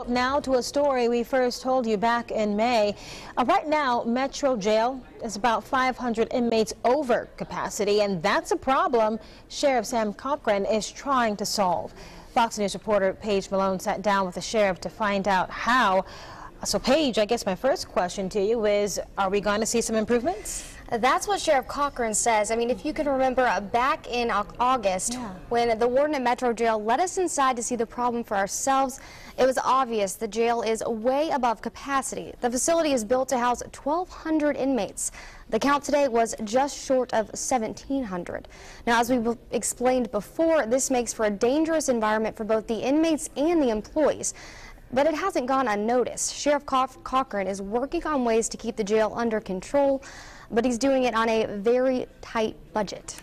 Now to a story we first told you back in May. Right now, Metro Jail is about 500 inmates over capacity, and that's a problem Sheriff Sam Cochran is trying to solve. Fox News reporter Paige Malone sat down with the sheriff to find out how. So Paige, I guess my first question to you is, are we going to see some improvements? That's what Sheriff Cochran says. I mean, if you can remember back in August, when the warden at Metro Jail let us inside to see the problem for ourselves, it was obvious the jail is way above capacity. The facility is built to house 1,200 inmates. The count today was just short of 1,700. Now, as we explained before, this makes for a dangerous environment for both the inmates and the employees. But it hasn't gone unnoticed. Sheriff Cochran is working on ways to keep the jail under control, but he's doing it on a very tight budget.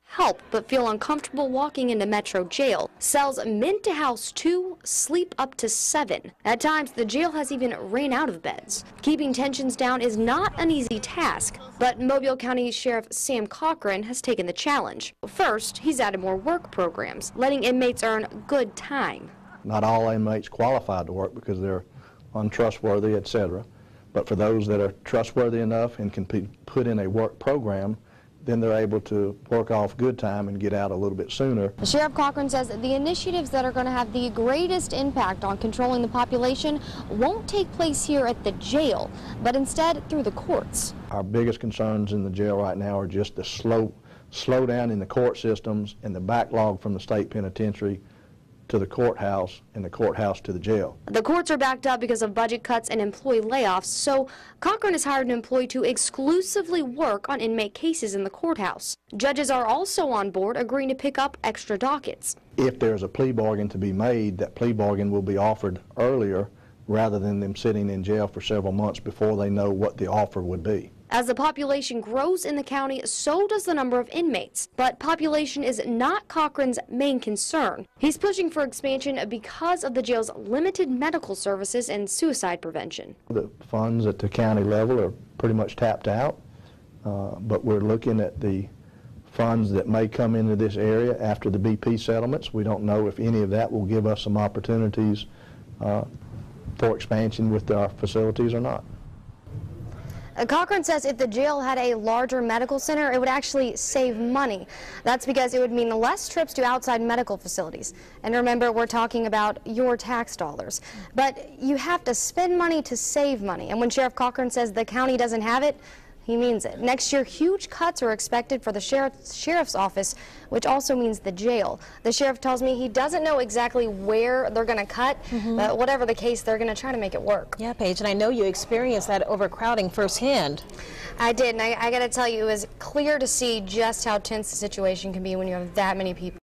Help but feel uncomfortable walking into Metro Jail. Cells meant to house 2 sleep up to 7. At times, the jail has even ran out of beds. Keeping tensions down is not an easy task, but Mobile County Sheriff Sam Cochran has taken the challenge. First, he's added more work programs, letting inmates earn good time. Not all inmates qualified to work because they're untrustworthy, etc. But for those that are trustworthy enough and can put in a work program, then they're able to work off good time and get out a little bit sooner. Sheriff Cochran says the initiatives that are going to have the greatest impact on controlling the population won't take place here at the jail, but instead through the courts. Our biggest concerns in the jail right now are just the slow down in the court systems and the backlog from the state penitentiary to the courthouse and the courthouse to the jail. The courts are backed up because of budget cuts and employee layoffs, so Cochran has hired an employee to exclusively work on inmate cases in the courthouse. Judges are also on board, agreeing to pick up extra dockets. If there's a plea bargain to be made, that plea bargain will be offered earlier rather than them sitting in jail for several months before they know what the offer would be. As the population grows in the county, so does the number of inmates. But population is not Cochran's main concern. He's pushing for expansion because of the jail's limited medical services and suicide prevention. The funds at the county level are pretty much tapped out, but we're looking at the funds that may come into this area after the BP settlements. We don't know if any of that will give us some opportunities for expansion with our facilities or not. Cochran says if the jail had a larger medical center, it would actually save money. That's because it would mean less trips to outside medical facilities. And remember, we're talking about your tax dollars. But you have to spend money to save money. And when Sheriff Cochran says the county doesn't have it, he means it. Next year, huge cuts are expected for the sheriff's office, which also means the jail. The sheriff tells me he doesn't know exactly where they're going to cut, but whatever the case, they're going to try to make it work. Yeah, Paige, and I know you experienced that overcrowding firsthand. I did, and I got to tell you, it was clear to see just how tense the situation can be when you have that many people.